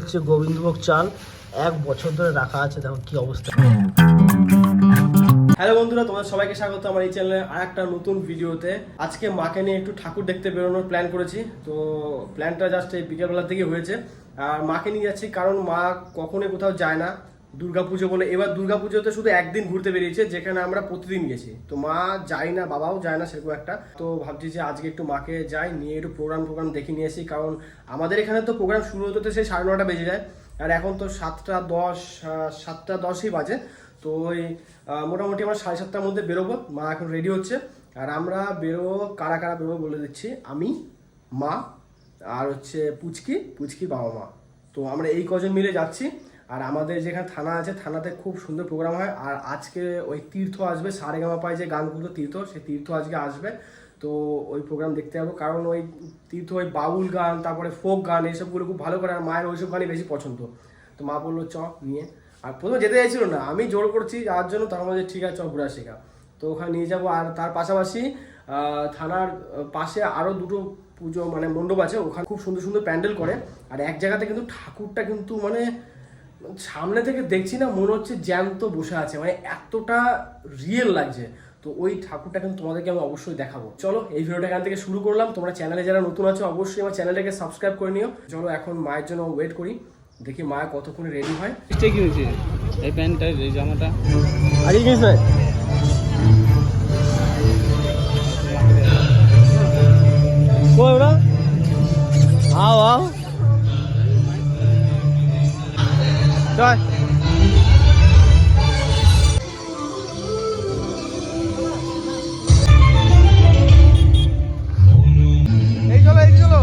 হচ্ছে গোবিন্দভোগ চাল, 1 বছর ধরে রাখা আছে, দেখো কি অবস্থা। হ্যালো বন্ধুরা, তোমাদের সবাইকে স্বাগত আমার এই চ্যানেলে আর একটা নতুন ভিডিওতে। আজকে মাকে নিয়ে একটু ঠাকুর দেখতে বেরোনোর প্ল্যান করেছি। তো প্ল্যানটা জাস্ট এই বিকেলবেলার দিকে হয়েছে। আর মাকে নিয়ে যাচ্ছি কারণ মা কখনোই কোথাও যায় না দুর্গাপুজো বলে। এবার দুর্গাপুজোতে শুধু একদিন ঘুরতে বেরিয়েছে, যেখানে আমরা প্রতিদিন গেছি। তো মা যায় না, বাবাও যায় না সেরকম একটা। তো ভাবছি যে আজকে একটু মাকে যাই, নিয়ে একটু প্রোগ্রাম দেখে নিয়ে আসি। কারণ আমাদের এখানে তো প্রোগ্রাম শুরু হতে সেই 9:30 বেজে যায়, আর এখন তো 7:10ই বাজে। তো ওই মোটামুটি আমরা 7:30টার মধ্যে বেরোবো। মা এখন রেডি হচ্ছে, আর আমরা বেরোবো। কারা কারা বেরোবো বলে দিচ্ছি, আমি, মা, আর হচ্ছে পুচকি বাবা মা। তো আমরা এই কজন মিলে যাচ্ছি। আর আমাদের যেখানে থানা আছে, থানাতে খুব সুন্দর প্রোগ্রাম হয়। আর আজকে ওই তীর্থ আসবে, সারেগামাপায় যে গানগুলো তীর্থ, সেই তীর্থ আজকে আসবে। তো ওই প্রোগ্রাম দেখতে যাবো, কারণ ওই তীর্থ ওই বাউল গান, তারপরে ফোক গান, এইসবগুলো খুব ভালো করে। আর মায়ের ওইসব গানই বেশি পছন্দ। তো মা বললো চ নিয়ে। আর প্রথমে যেতে চাইছিল না, আমি জোর করছি যাওয়ার জন্য, তখন বলছে ঠিক আছে চ ঘুরে আসি। তো ওখানে নিয়ে যাবো। আর তার পাশাপাশি থানার পাশে আরও দুটো পুজো মানে মণ্ডপ আছে, ওখানে খুব সুন্দর সুন্দর প্যান্ডেল করে। আর এক জায়গাতে কিন্তু ঠাকুরটা কিন্তু মানে সামনে থেকে দেখছি না, মনে হচ্ছে জ্যান্ত বসে আছে, মানে এতটা রিয়েল লাগছে। তো ওই ঠাকুরটা কিন্তু তোমাদেরকে আমি অবশ্যই দেখাবো। চলো এই ভিডিওটা এখান থেকে শুরু করলাম। তোমরা চ্যানেলে যারা নতুন আছো অবশ্যই আমার চ্যানেলটাকে সাবস্ক্রাইব করে নিও। চলো এখন মায়ের জন্য ওয়েট করি, দেখি মা কতক্ষণে রেডি হয়। ঠিক হয়েছে এই প্যান্টটা, এই জামাটা আগে গেছে কই ওরা, আও আও চল। এই চলো এই চলো।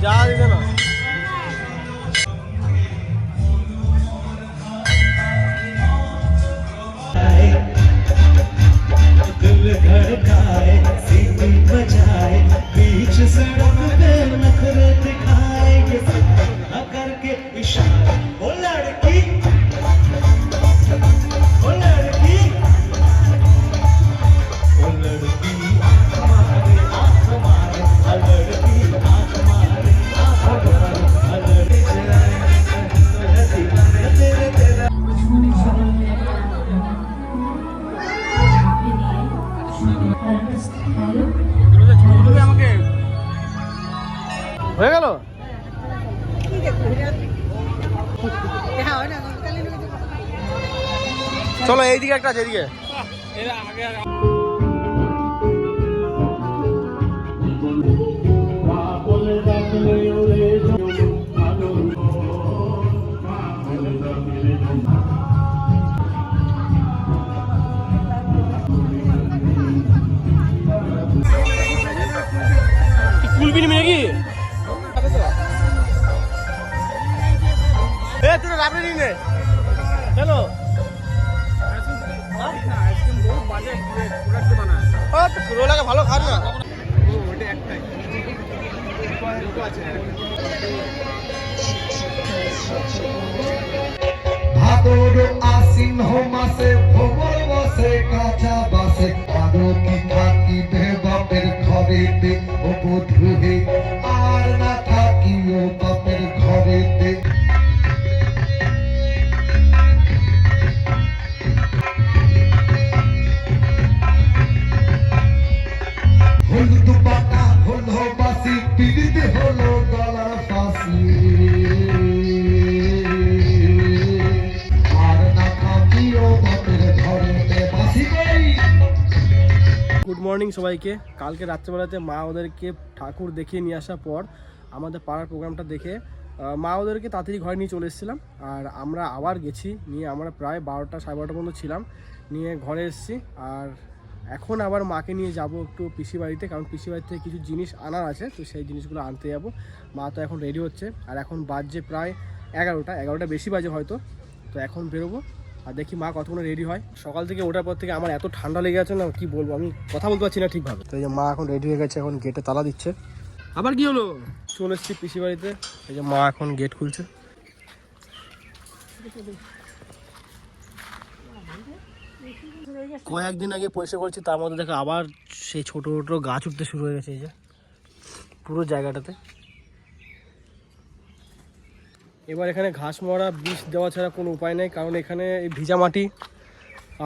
যা দিবে না दिल धड़काए सीटी बजाए बीच सड़क पे नखरे दिखाए ये ना करके इशारा ओ लड़की ओ लड़की ओ लड़की हमारे आँख मारे आ लड़की आँख मारे आँख मारे आ लड़की तेरे तेरा হয়ে গেল। চলো এইদিকে একটা আছে, এদিকে কুলবিন মেয়ে কি তুই লাইব্রেরি নে চলো। রোলাকে ভালো খান না, ভাদর আশ্বিন মাসে ভোবর বসে কাঁচা বাসে আরো কি থাকিবে বাপের ঘরেতে ও বধূ আর না থাকিও বাপের ঘরেতে। হলুদ পাতা হলো বাসি পিড়িতে হলো গলার ফাঁসি আর না থাকিও বাপের ঘরেতে বাসি কই। গুড মর্নিং সবাইকে। কালকে রাত্রেবেলাতে মা ওদেরকে ঠাকুর দেখিয়ে নিয়ে আসার পর আমাদের পাড়ার প্রোগ্রামটা দেখে মা ওদেরকে তাড়াতাড়ি ঘরে নিয়ে চলে এসেছিলাম। আর আমরা আবার গেছি, নিয়ে আমরা প্রায় 12টা 12:30 পর্যন্ত ছিলাম, নিয়ে ঘরে এসেছি। আর এখন আবার মাকে নিয়ে যাব একটু পিসি বাড়িতে, কারণ পিসি বাড়ি থেকে কিছু জিনিস আনার আছে, তো সেই জিনিসগুলো আনতে যাব। মা তো এখন রেডি হচ্ছে, আর এখন বাজছে প্রায় 11টা বেশি বাজে হয়তো। তো এখন বেরোবো, আর দেখি মা কতক্ষণ রেডি হয়। সকাল থেকে ওঠার পর থেকে আমার এত ঠান্ডা লেগে আছে না, কি বলবো, আমি কথা বলতে পারছি না ঠিকভাবে। তো এই যে মা এখন রেডি হয়ে গেছে, এখন গেটে তালা দিচ্ছে। আবার কি হলো, চলে এসেছি পিসি বাড়িতে। এই যে মা এখন গেট খুলছে। কয়েকদিন আগে পরিষ্কার করছি, তার মধ্যে দেখো আবার সেই ছোট ছোট গাছ উঠতে শুরু হয়ে গেছে এই যে পুরো জায়গাটাতে। এবার এখানে ঘাস মরা বিষ দেওয়া ছাড়া কোনো উপায় নেই, কারণ এখানে এই ভিজা মাটি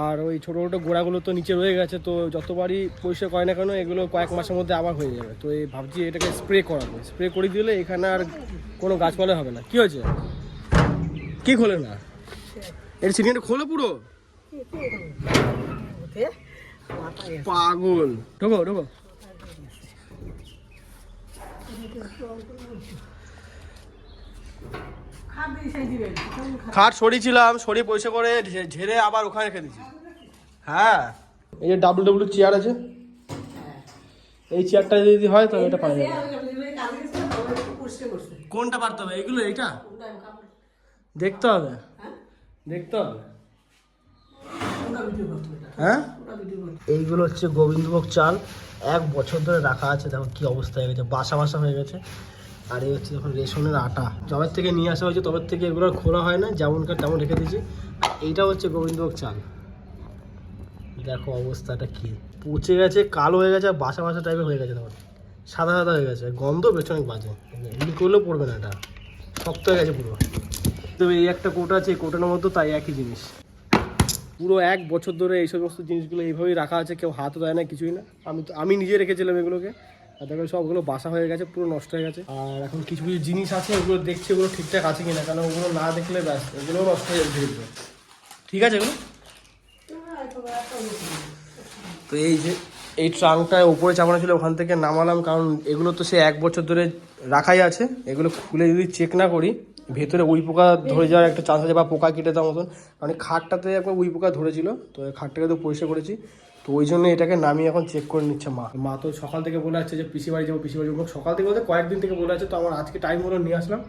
আর ওই ছোটো ছোটো গোড়াগুলো তো নিচে রয়ে গেছে। তো যতবারই পরিষ্কার করে না কেন এগুলো কয়েক মাসের মধ্যে আবার হয়ে যাবে। তো এই ভাবছি এটাকে স্প্রে করাবো, স্প্রে করে দিলে এখানে আর কোনো গাছপালা হবে না। কি হয়েছে, কি খোলে না, এর সিলিন্ডার খোলো পুরো, পাগল। ঢোকো ঢোকো। খাট সরিয়েছিলাম, সরিয়ে পরিষ্কার করে ঝেড়ে আবার ওখানে রেখে দিয়েছি। হ্যাঁ, এই যে ডাব্লু চেয়ার আছে, এই চেয়ারটা যদি হয় তবে এটা পাওয়া যাবে। কোনটা পারতে হবে, এইগুলো, এইটা দেখতে হবে, দেখতে হবে। হ্যাঁ, এইগুলো হচ্ছে গোবিন্দভোগ চাল, 1 বছর ধরে রাখা আছে। দেখো কি অবস্থা হয়ে গেছে, বাসা বাসা হয়ে গেছে। আর এই হচ্ছে এখন রেশনের আটা, যবের থেকে নিয়ে আসা হয়েছে তবের থেকে এগুলো খোলা হয় না, যেমনকার তেমন রেখে দিয়েছি। আর এইটা হচ্ছে গোবিন্দভোগ চাল। দেখো অবস্থাটা কি, পচে গেছে, কালো হয়ে গেছে, বাসা বাসা টাইপের হয়ে গেছে। তখন সাদা সাদা হয়ে গেছে, গন্ধ বেশ অনেক বাজে। এমনি করলেও পড়বে না, এটা শক্ত হয়ে গেছে পুরো। তো এই একটা কোটা আছে, এই কোটানোর মতো তাই একই জিনিস। পুরো 1 বছর ধরে এই সমস্ত জিনিসগুলো এইভাবেই রাখা আছে, কেউ হাতও দেয় না, কিছুই না। আমি নিজে রেখেছিলাম এগুলোকে। আর দেখো সবগুলো বাসা হয়ে গেছে, পুরো নষ্ট হয়ে গেছে। আর এখন কিছু কিছু জিনিস আছে, ওগুলো দেখছি ওগুলো ঠিকঠাক আছে কিনা, কারণ ওগুলো না দেখলে ব্যাস ওগুলোও নষ্ট হয়ে যাবে ধীরে ধীরে। ঠিক আছে এগুলো। তো এই যে এই ট্রাঙ্কটা উপরে চাপানো ছিল, ওখান থেকে নামালাম, কারণ এগুলো তো সে 1 বছর ধরে রাখাই আছে। এগুলো খুলে যদি চেক না করি, ভেতরে উই পোকা ধরে যাওয়ার একটা চান্স আছে, বা পোকা কেটে দেওয়ার মতন। কারণ খাটটাতে একবার উই পোকা ধরেছিল, তো এই খাটটাকে তো পরিষ্কার করেছি। তো ওই জন্য এটাকে নামিয়ে এখন চেক করে নিচ্ছে মা। তো সকাল থেকে বলে আসছে যে পিসি বাড়ি যাবো, পিসি বাড়ি যাবো। সকাল থেকে বলতে কয়েকদিন থেকে বলে আছে। তো আমার আজকে টাইম হলো, নিয়ে আসলাম।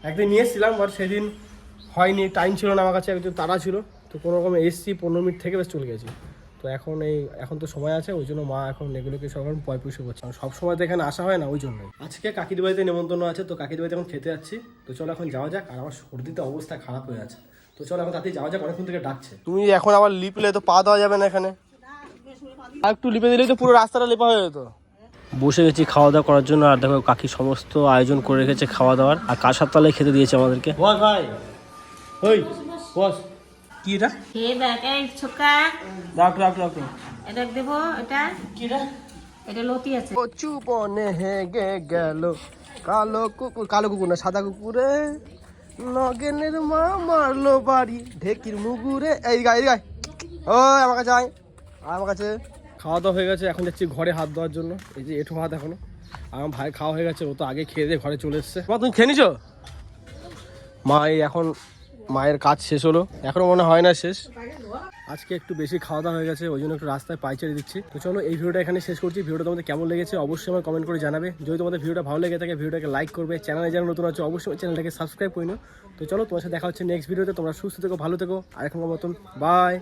একদিন নিয়ে এসেছিলাম, বাট সেদিন হয়নি, টাইম ছিল না আমার কাছে, একটু তাড়া ছিল। তো কোনো রকম এসছি, 15 মিনিট থেকে বেশ চলে গেছি। তো এখন তো সময় আছে, ওই জন্য মা এখন এগুলোকে সব পয়সা করছে। সব সময় তো এখানে আসা হয় না, ওই জন্যই। আজকে কাকির বাড়িতে নেমন্তন্ন আছে, তো কাকির বাড়িতে এখন খেতে যাচ্ছি। তো চলো এখন যাওয়া যাক। আর আমার সর্দিতে অবস্থা খারাপ হয়ে আছে, তো চলো এখন তাড়াতাড়ি যাওয়া যাক, অনেকক্ষণ থেকে ডাকছে। তুমি এখন আবার লিপলে তো পা দেওয়া যাবে না এখানে, আর একটু লিপে দিলেই তো পুরো রাস্তাটা লেপা হয়ে যেত। বসে গেছি খাওয়া দাওয়া করার জন্য। আর দেখো কাকি সমস্ত আয়োজন করে রেখেছে খাওয়া দাওয়ার, আর কাঁসার তলায় খেতে দিয়েছে আমাদেরকে। বস ভাই, ওই বস, কি এটা? হে দেখ এই ছোকা, রাখ। এটা দেবো, এটা কি এটা? এটা লতি আছে। কচু বনে হেগে গেল কালো কুকুর না, সাদা কুকুরে নগেনের মা মারলো বাড়ি ঢেকির মুগুরে। এই গাই ওই আমার কাছে আয়, আমার কাছে। খাওয়া দাওয়া হয়ে গেছে, এখন যাচ্ছি ঘরে হাত দেওয়ার জন্য। এই যে এঁঠো ভাত এখনো, আমার ভাই খাওয়া হয়ে গেছে, ও তো আগে খেয়ে দিয়ে ঘরে চলে এসছে। তুমি খেয়ে নিছো? মা এই এখন মায়ের কাজ শেষ হলো, এখনো মনে হয় না শেষ। আজকে একটু বেশি খাওয়া দাওয়া হয়ে গেছে, ওই জন্য একটু রাস্তায় পাইচারি দিচ্ছি। তো চলো এই ভিডিওটা এখানে শেষ করছি। ভিডিওটা তোমাদের কেমন লেগেছে অবশ্যই আমার কমেন্ট করে জানাবে। যদি তোমাদের ভিডিওটা ভালো লেগে থাকে ভিডিওটাকে লাইক করবে, চ্যানেলে যারা নতুন আছে অবশ্যই চ্যানেলটাকে সাবস্ক্রাইব করে নিও। তো চলো তোমার সাথে দেখা হচ্ছে নেক্সট ভিডিওতে। তোমরা সুস্থ থেকো, ভালো থেকো। আর এখন মতন বাই।